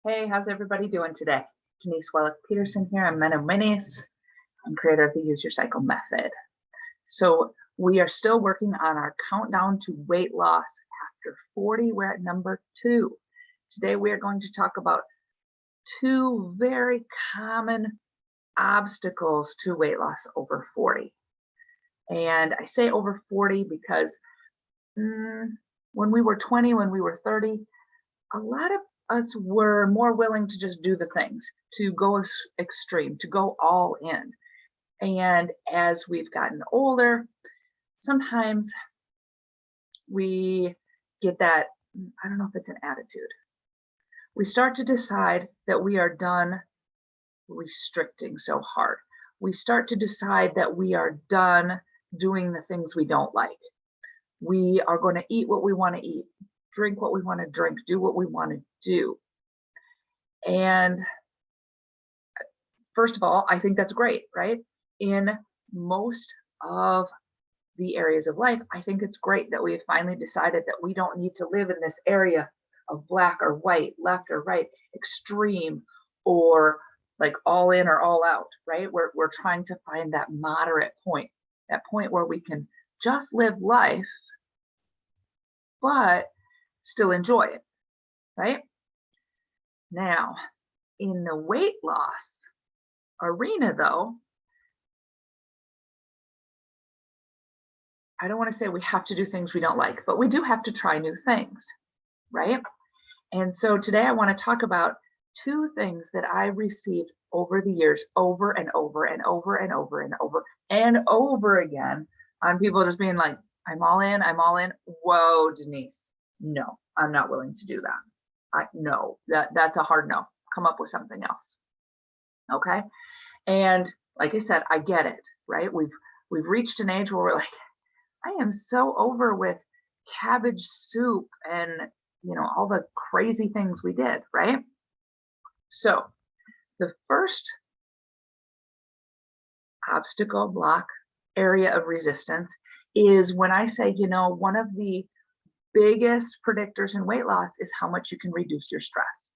Hey, how's everybody doing today? Denise Wellick-Peterson here. I'm Meno Minis. I'm creator of the Use Your Cycle method. So we are still working on our countdown to weight loss after 40. We're at number 2. Today we are going to talk about 2 very common obstacles to weight loss over 40. And I say over 40 because when we were 20, when we were 30, a lot of us were more willing to just do the things, to go extreme, to go all in. And as we've gotten older, sometimes we get that, I don't know if it's an attitude. We start to decide that we are done restricting so hard. We start to decide that we are done doing the things we don't like. We are going to eat what we want to eat, drink what we want to drink, do what we want to do. And first of all, I think that's great, right? In most of the areas of life, I think it's great that we have finally decided that we don't need to live in this area of black or white, left or right, extreme, or like all in or all out, right? We're trying to find that moderate point, that point where we can just live life, but still enjoy it, right? Now, in the weight loss arena, though, I don't want to say we have to do things we don't like, but we do have to try new things, right? And so today I want to talk about 2 things that I received over the years, over and over and over and over and over and over again, on people just being like, I'm all in, I'm all in. Whoa, Denise, no, I'm not willing to do that. No, that's a hard no. Come up with something else. Okay. And like I said, I get it, right? We've reached an age where we're like, I am so over with cabbage soup and, you know, all the crazy things we did, right? So the first obstacle, block, area of resistance is when I say, you know, one of the biggest predictors in weight loss is how much you can reduce your stress.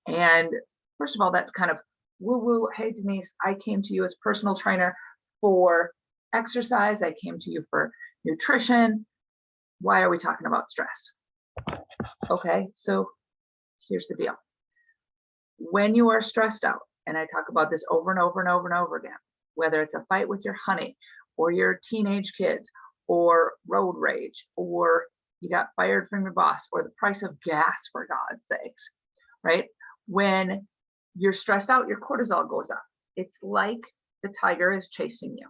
And first of all, that's kind of woo-woo. Hey, Denise, I came to you as personal trainer for exercise. I came to you for nutrition. Why are we talking about stress? Okay, so here's the deal. When you are stressed out, and I talk about this over and over and over and over again, whether it's a fight with your honey or your teenage kids or road rage, or you got fired from your boss, or the price of gas, for God's sakes, right? When you're stressed out, your cortisol goes up. It's like the tiger is chasing you,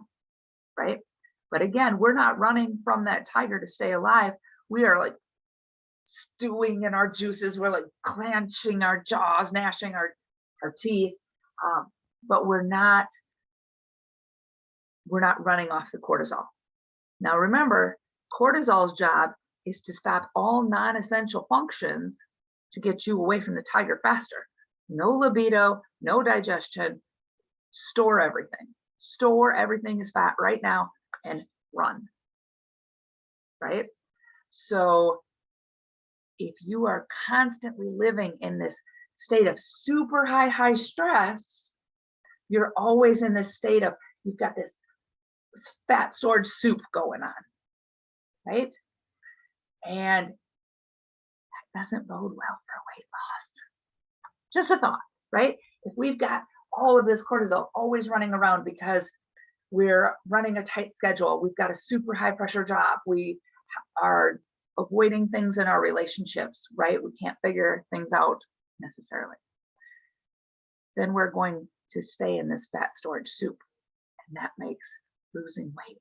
right? But again, we're not running from that tiger to stay alive. We are like stewing in our juices. We're like clenching our jaws, gnashing our teeth, but we're not running off the cortisol. Now remember, cortisol's job is to stop all non-essential functions to get you away from the tiger faster. No libido, no digestion, store everything. Store everything as fat right now and run, right? So if you are constantly living in this state of super high stress, you're always in this state of, you've got this fat storage soup going on, right? And that doesn't bode well for weight loss. Just a thought, right? If we've got all of this cortisol always running around because we're running a tight schedule, we've got a super high pressure job, we are avoiding things in our relationships, right? We can't figure things out necessarily. Then we're going to stay in this fat storage soup. And that makes losing weight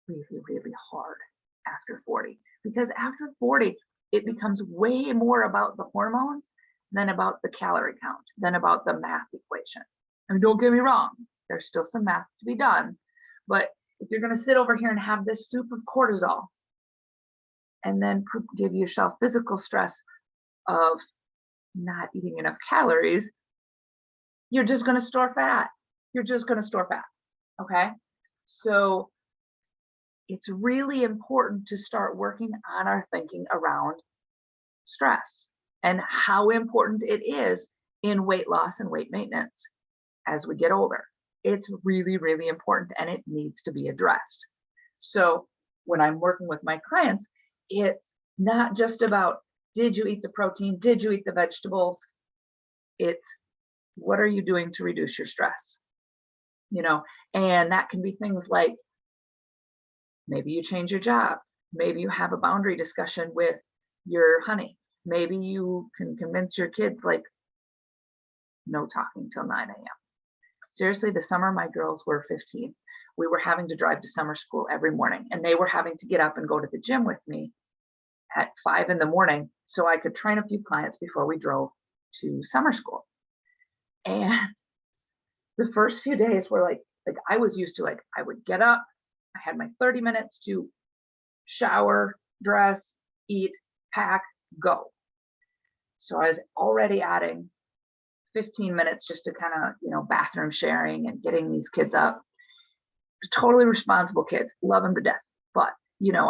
really, really hard after 40. Because after 40, it becomes way more about the hormones than about the calorie count, than about the math equation. And don't get me wrong, there's still some math to be done. But if you're going to sit over here and have this soup of cortisol and then give yourself physical stress of not eating enough calories, you're just going to store fat. You're just going to store fat. Okay. So it's really important to start working on our thinking around stress and how important it is in weight loss and weight maintenance as we get older. It's really, really important, and it needs to be addressed. So when I'm working with my clients, it's not just about, did you eat the protein? Did you eat the vegetables? It's, what are you doing to reduce your stress? And that can be things like, maybe you change your job. Maybe you have a boundary discussion with your honey. Maybe you can convince your kids, like, no talking till 9 a.m. Seriously, the summer my girls were 15, we were having to drive to summer school every morning, and they were having to get up and go to the gym with me at 5 in the morning so I could train a few clients before we drove to summer school. And the first few days were like I was used to, like, I would get up, I had my 30 minutes to shower, dress, eat, pack, go. So I was already adding 15 minutes just to kind of, bathroom sharing and getting these kids up. Totally responsible kids, love them to death. But,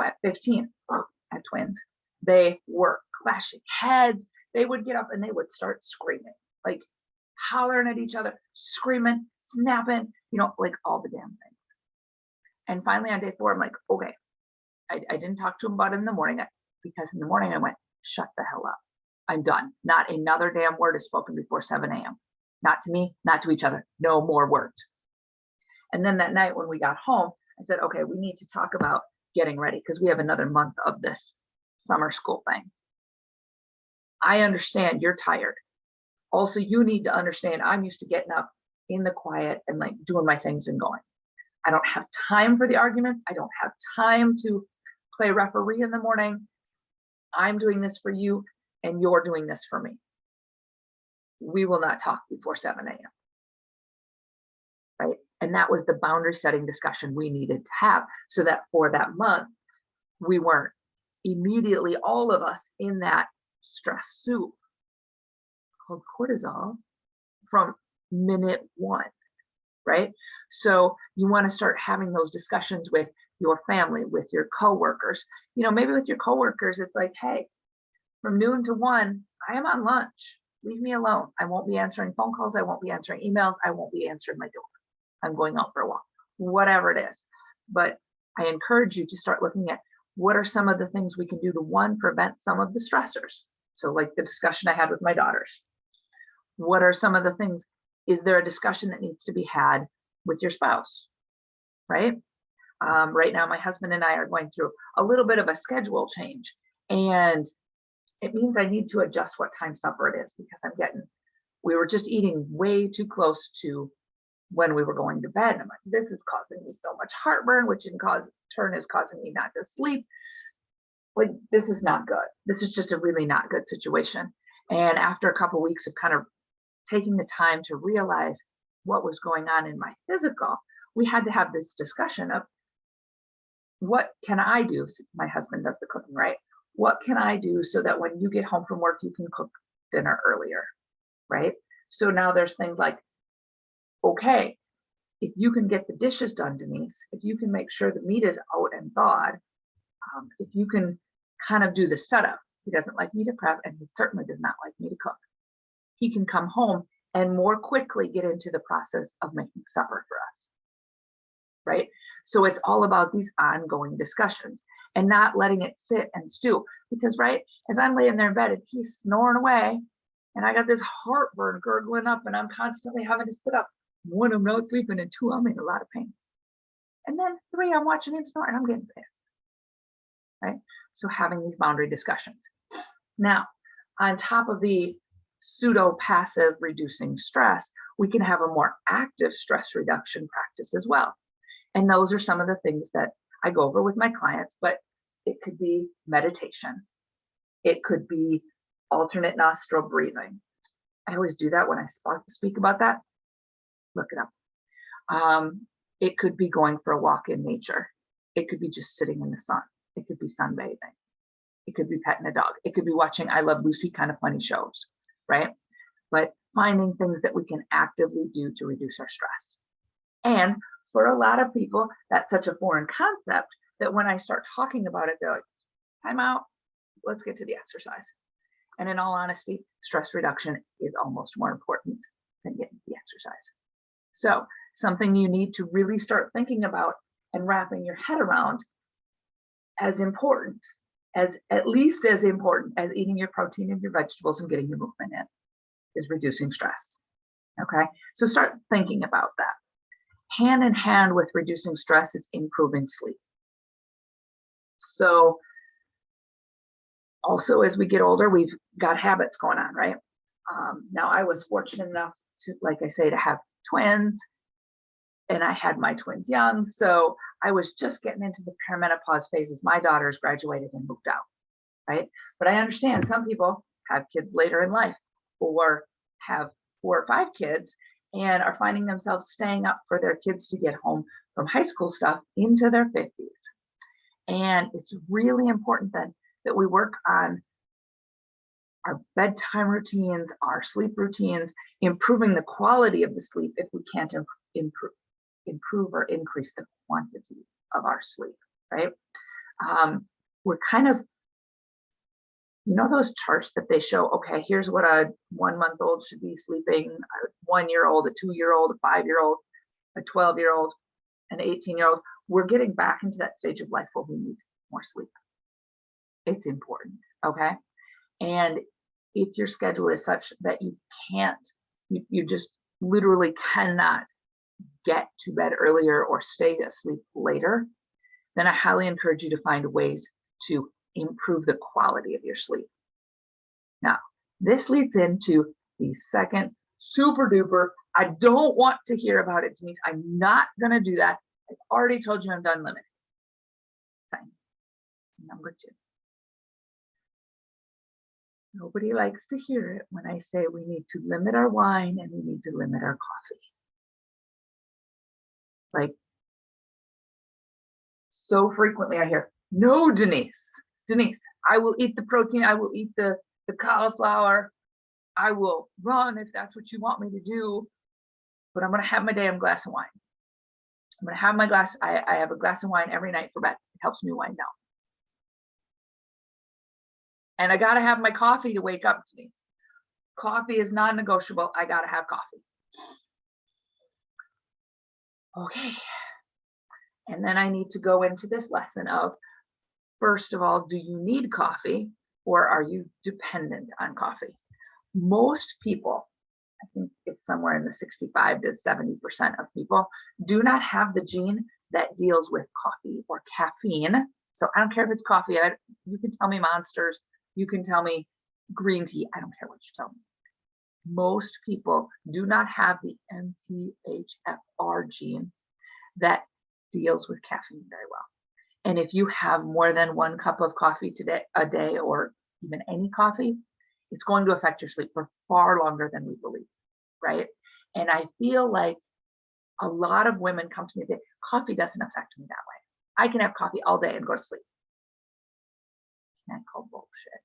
at 15, at twins, they were clashing heads. They would get up and they would start screaming, like hollering at each other, screaming, snapping, like all the damn things. And finally on day 4, I'm like, okay, I didn't talk to them about it in the morning, because in the morning I went, shut the hell up. I'm done. Not another damn word is spoken before 7 a.m. Not to me, not to each other. No more words. And then that night when we got home, I said, okay, we need to talk about getting ready because we have another month of this summer school thing. I understand you're tired. Also, you need to understand I'm used to getting up in the quiet and like doing my things and going. I don't have time for the arguments. I don't have time to play referee in the morning. I'm doing this for you and you're doing this for me. We will not talk before 7 a.m. Right? And that was the boundary setting discussion we needed to have so that for that month, we weren't immediately, all of us, in that stress soup called cortisol from minute 1. Right? So you want to start having those discussions with your family, with your coworkers. Maybe with your coworkers, it's like, hey, from noon to 1, I am on lunch. Leave me alone. I won't be answering phone calls. I won't be answering emails. I won't be answering my door. I'm going out for a walk, whatever it is. But I encourage you to start looking at what are some of the things we can do to, 1, prevent some of the stressors. So like the discussion I had with my daughters. What are some of the things? Is there a discussion that needs to be had with your spouse? Right? Right now, my husband and I are going through a little bit of a schedule change. And it means I need to adjust what time supper it is because we were just eating way too close to when we were going to bed. And I'm like, this is causing me so much heartburn, which in turn is causing me not to sleep. Like, this is not good. This is just a really not good situation. And after a couple of weeks of kind of taking the time to realize what was going on in my physical, we had to have this discussion of what can I do? My husband does the cooking, right? What can I do so that when you get home from work, you can cook dinner earlier, right? So now there's things like, okay, if you can get the dishes done, Denise, if you can make sure the meat is out and thawed, if you can kind of do the setup. He doesn't like me to prep, and he certainly does not like me to cook. He can come home and more quickly get into the process of making supper for us, right? So it's all about these ongoing discussions and not letting it sit and stew. Because, right, as I'm laying there in bed and he's snoring away and I got this heartburn gurgling up and I'm constantly having to sit up. 1, I'm not sleeping, and 2, I'm in a lot of pain. And then 3, I'm watching him snore and I'm getting pissed, right? So having these boundary discussions. Now, on top of the pseudo-passive reducing stress, we can have a more active stress reduction practice as well. And those are some of the things that I go over with my clients, but it could be meditation. It could be alternate nostril breathing. I always do that when I speak about that. Look it up. It could be going for a walk in nature. It could be just sitting in the sun. It could be sunbathing. It could be petting a dog. It could be watching I Love Lucy kind of funny shows, right? But finding things that we can actively do to reduce our stress. And for a lot of people, that's such a foreign concept that when I start talking about it, they're like, time out, let's get to the exercise. And in all honesty, stress reduction is almost more important than getting the exercise. So something you need to really start thinking about and wrapping your head around, as important, as at least as important as eating your protein and your vegetables and getting your movement in, is reducing stress. Okay, so start thinking about that. Hand in hand with reducing stress is improving sleep. So also, as we get older, we've got habits going on, right? Now, I was fortunate enough to, like I say, to have twins, and I had my twins young. So I was just getting into the perimenopause phase as my daughters graduated and moved out, right? But I understand some people have kids later in life or have 4 or 5 kids and are finding themselves staying up for their kids to get home from high school stuff into their 50s. And it's really important then that we work on our bedtime routines, our sleep routines, improving the quality of the sleep if we can't improve or increase the quantity of our sleep, right? We're kind of, those charts that they show, okay, here's what a 1-month-old should be sleeping, a 1-year-old, a 2-year-old, a 5-year-old, a 12-year-old, an 18-year-old. We're getting back into that stage of life where we need more sleep. It's important, okay? And if your schedule is such that you can't, you just literally cannot get to bed earlier or stay asleep later, then I highly encourage you to find ways to improve the quality of your sleep. Now, this leads into the second super duper, I don't want to hear about it, Denise. I'm not going to do that. I've already told you I'm done limiting. Fine. Number 2. Nobody likes to hear it when I say we need to limit our wine and we need to limit our coffee. Like, so frequently I hear, no, Denise, I will eat the protein, I will eat the cauliflower, I will run if that's what you want me to do, but I'm going to have my damn glass of wine. I'm going to have my glass, I have a glass of wine every night for bed. It helps me wind down. And I got to have my coffee to wake up, Denise. Coffee is non-negotiable. I got to have coffee. Okay. And then I need to go into this lesson of, first of all, do you need coffee or are you dependent on coffee? Most people, I think it's somewhere in the 65 to 70% of people, do not have the gene that deals with coffee or caffeine. So I don't care if it's coffee. You can tell me Monsters. You can tell me green tea. I don't care what you tell me. Most people do not have the MTHFR gene that deals with caffeine very well. And if you have more than 1 cup of coffee a day, or even any coffee, it's going to affect your sleep for far longer than we believe, right? And I feel like a lot of women come to me and say, coffee doesn't affect me that way. I can have coffee all day and go to sleep. I call bullshit.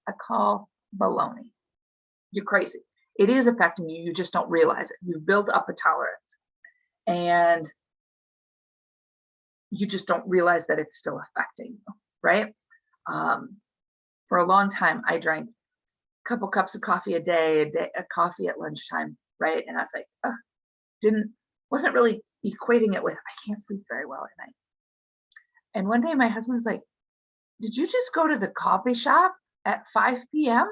I call baloney. You're crazy. It is affecting you. You just don't realize it. You've built up a tolerance and you just don't realize that it's still affecting you, right? For a long time, I drank a couple cups of coffee a day, a coffee at lunchtime, right? And I was like, wasn't really equating it with, I can't sleep very well at night. And one day my husband was like, did you just go to the coffee shop at 5 p.m.?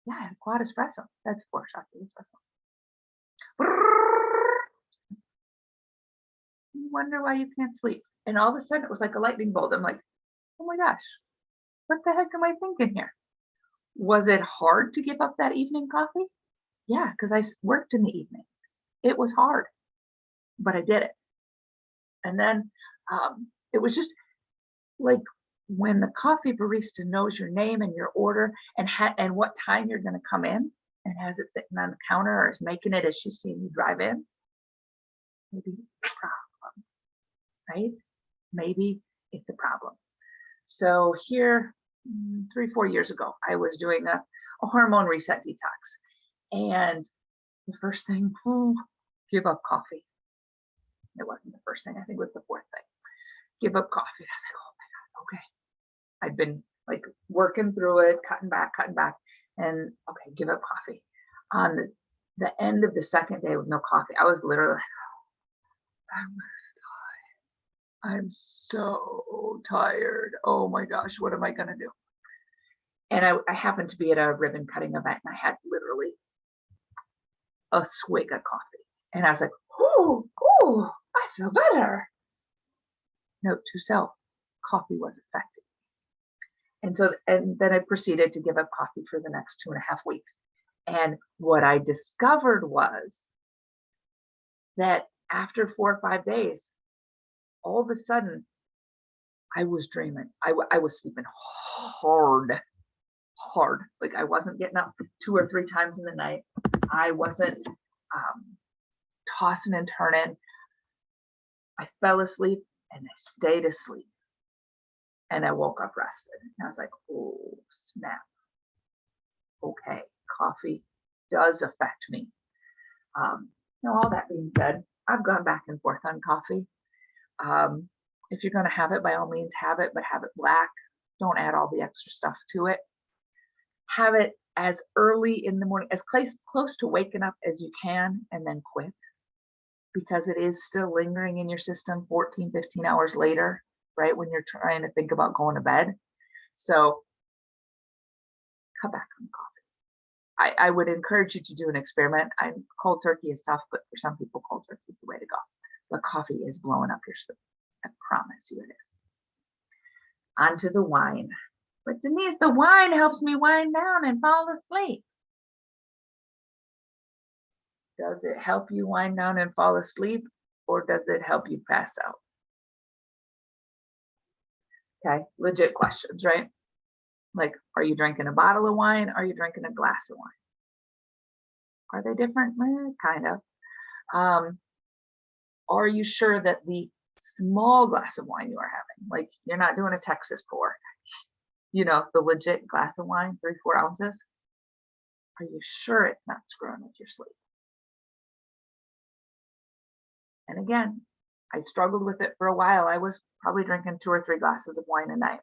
Yeah, I had a quad espresso. That's 4 shots of espresso. You wonder why you can't sleep. And all of a sudden it was like a lightning bolt. I'm like, oh my gosh, what the heck am I thinking here? Was it hard to give up that evening coffee? Yeah, because I worked in the evenings. It was hard, but I did it. And then it was just like when the coffee barista knows your name and your order and what time you're going to come in and has it sitting on the counter or is making it as she's seeing you drive in, maybe it's a problem, right? Maybe it's a problem. So here, 3-4 years ago, I was doing a hormone reset detox. And the first thing, give up coffee. It wasn't the first thing. I think it was the 4th thing. Give up coffee. I was like, oh my God, okay. I've been like working through it, cutting back, cutting back, and okay, give up coffee. On the end of the second day with no coffee, I was literally like, I'm so tired. Oh my gosh, what am I gonna do? And I happened to be at a ribbon cutting event, and I had literally a swig of coffee, and I was like, oh, I feel better. Note to self, coffee was effective. And then I proceeded to give up coffee for the next 2.5 weeks. And what I discovered was that after 4 or 5 days, all of a sudden, I was dreaming. I was sleeping hard. Like I wasn't getting up 2 or 3 times in the night. I wasn't tossing and turning. I fell asleep and I stayed asleep. And I woke up rested. And I was like, oh, snap. Okay, coffee does affect me. Now, all that being said, I've gone back and forth on coffee. If you're going to have it, by all means, have it, but have it black. Don't add all the extra stuff to it. Have it as early in the morning, as close to waking up as you can, and then quit, because it is still lingering in your system 14, 15 hours later, right, when you're trying to think about going to bed. So cut back on coffee. I would encourage you to do an experiment. Cold turkey is tough, but for some people, cold turkey is the way to go. But coffee is blowing up your sleep. I promise you it is. On to the wine. But Denise, the wine helps me wind down and fall asleep. Does it help you wind down and fall asleep, or does it help you pass out? Okay, legit questions, right? Like, are you drinking a bottle of wine? Are you drinking a glass of wine? Are they different? Kind of. Are you sure that the small glass of wine you are having, like you're not doing a Texas pour, the legit glass of wine, 3-4 ounces, are you sure it's not screwing with your sleep? And again, I struggled with it for a while. I was probably drinking 2 or 3 glasses of wine a night.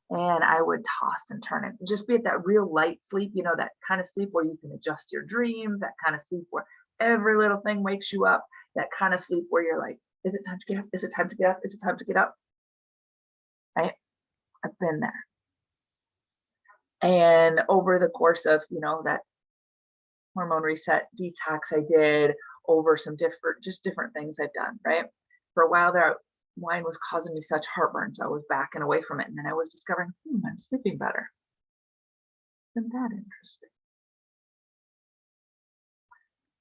And I would toss and turn it, just be at that real light sleep, that kind of sleep where you can adjust your dreams, that kind of sleep where every little thing wakes you up, that kind of sleep where you're like, is it time to get up? Is it time to get up? Is it time to get up? Right? I've been there. And over the course of, that hormone reset detox I did, over some different things I've done, right? For a while there, wine was causing me such heartburn, so I was backing away from it. And then I was discovering, I'm sleeping better. Isn't that interesting?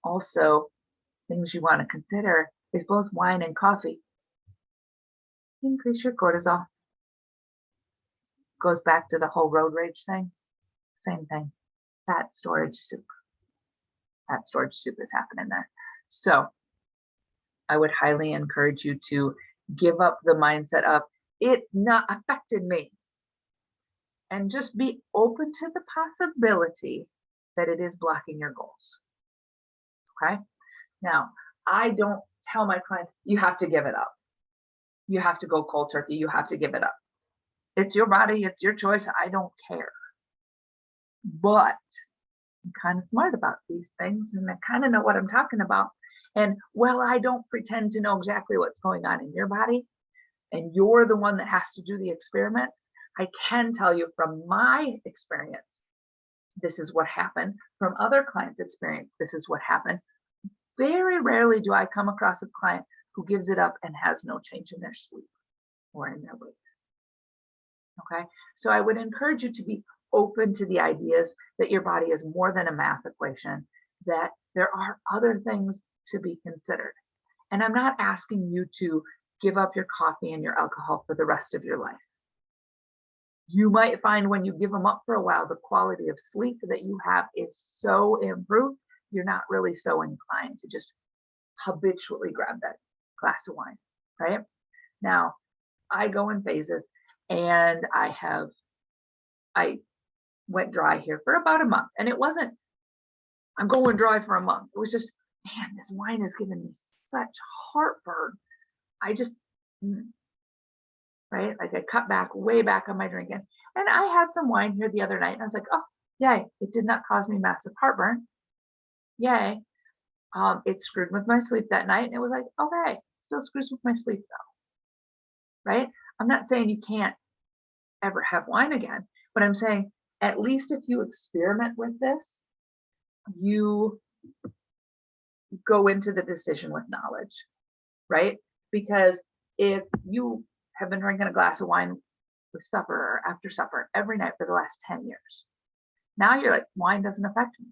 Also, things you want to consider is both wine and coffee increase your cortisol. Goes back to the whole road rage thing. Same thing. Fat storage soup. Fat storage soup is happening there. So I would highly encourage you to give up the mindset of it's not affected me, and just be open to the possibility that it is blocking your goals. Okay. Now, I don't tell my clients, you have to give it up. You have to go cold turkey. You have to give it up. It's your body. It's your choice. I don't care. But I'm kind of smart about these things, and I kind of know what I'm talking about. And while I don't pretend to know exactly what's going on in your body, and you're the one that has to do the experiment, I can tell you from my experience, this is what happened. From other clients' experience, this is what happened. Very rarely do I come across a client who gives it up and has no change in their sleep or in their weight. Okay, so I would encourage you to be open to the ideas that your body is more than a math equation, that there are other things to be considered. And I'm not asking you to give up your coffee and your alcohol for the rest of your life. You might find when you give them up for a while, the quality of sleep that you have is so improved, you're not really so inclined to just habitually grab that glass of wine, right? Now, I go in phases, and I went dry here for about a month, and it wasn't, I'm going dry for a month. It was just, man, this wine is giving me such heartburn. right? Like I cut back, way back on my drinking. And I had some wine here the other night and I was like, oh, yay, it did not cause me massive heartburn. Yay. It screwed with my sleep that night. And it was like, okay, still screws with my sleep though, right? I'm not saying you can't ever have wine again, but I'm saying at least if you experiment with this, you go into the decision with knowledge, right? Because if you have been drinking a glass of wine with supper or after supper every night for the last 10 years, now you're like, wine doesn't affect me.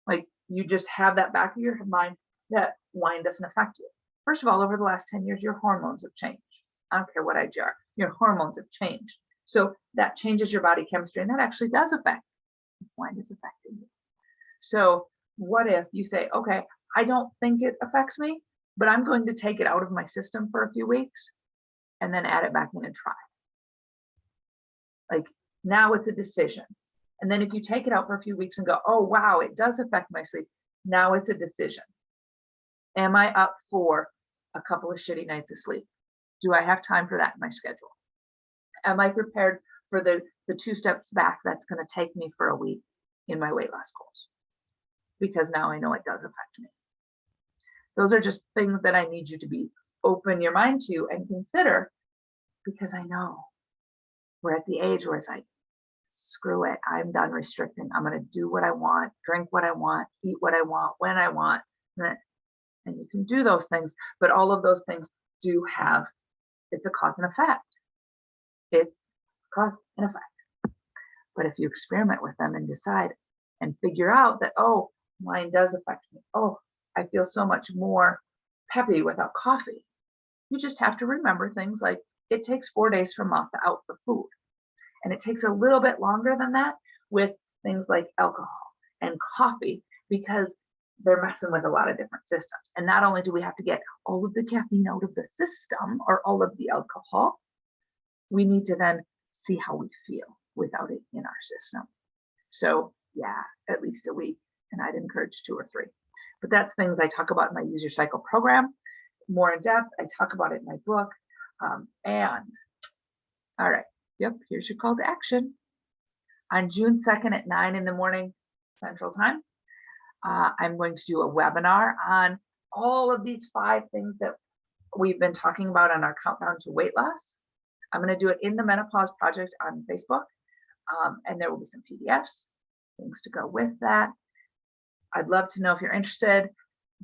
Like you just have that back of your mind that wine doesn't affect you. First of all, over the last 10 years, your hormones have changed. I don't care what IGR, your hormones have changed. So that changes your body chemistry, and that actually does affect if wine is affecting you. So what if you say, okay, I don't think it affects me, but I'm going to take it out of my system for a few weeks and then add it back in and try. Like now it's a decision. And then if you take it out for a few weeks and go, oh, wow, it does affect my sleep. Now it's a decision. Am I up for a couple of shitty nights of sleep? Do I have time for that in my schedule? Am I prepared for the 2 steps back that's going to take me for a week in my weight loss goals? Because now I know it does affect me. Those are just things that I need you to be open your mind to and consider, because I know we're at the age where it's like, screw it, I'm done restricting. I'm going to do what I want, drink what I want, eat what I want, when I want. And you can do those things, but all of those things do have, it's a cause and effect. It's cause and effect. But if you experiment with them and decide and figure out that, oh, wine does affect me. Oh, I feel so much more peppy without coffee. You just have to remember things like it takes 4 days for mouth to out the food. And it takes a little bit longer than that with things like alcohol and coffee, because they're messing with a lot of different systems. And not only do we have to get all of the caffeine out of the system or all of the alcohol, we need to then see how we feel without it in our system. So yeah, at least a week. And I'd encourage 2 or 3. But that's things I talk about in my Use Your Cycle program. More in depth, I talk about it in my book. And all right, yep, here's your call to action. On June 2nd at 9 in the morning Central Time, I'm going to do a webinar on all of these 5 things that we've been talking about on our countdown to weight loss. I'm going to do it in the Menopause Project on Facebook, and there will be some PDFs, things to go with that. I'd love to know if you're interested.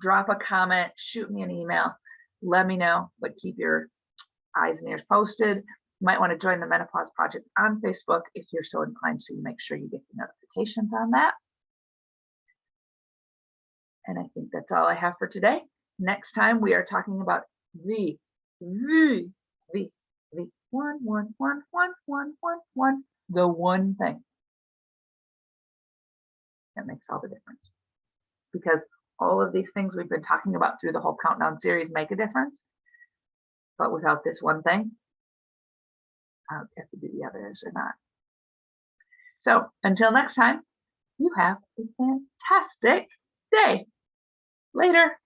Drop a comment, shoot me an email, let me know, but keep your eyes and ears posted. You might want to join the Menopause Project on Facebook if you're so inclined, so you make sure you get the notifications on that. And I think that's all I have for today. Next time we are talking about the one thing that makes all the difference. Because all of these things we've been talking about through the whole countdown series make a difference. But without this one thing, I don't care if you do the others or not. So until next time, you have a fantastic day. Later.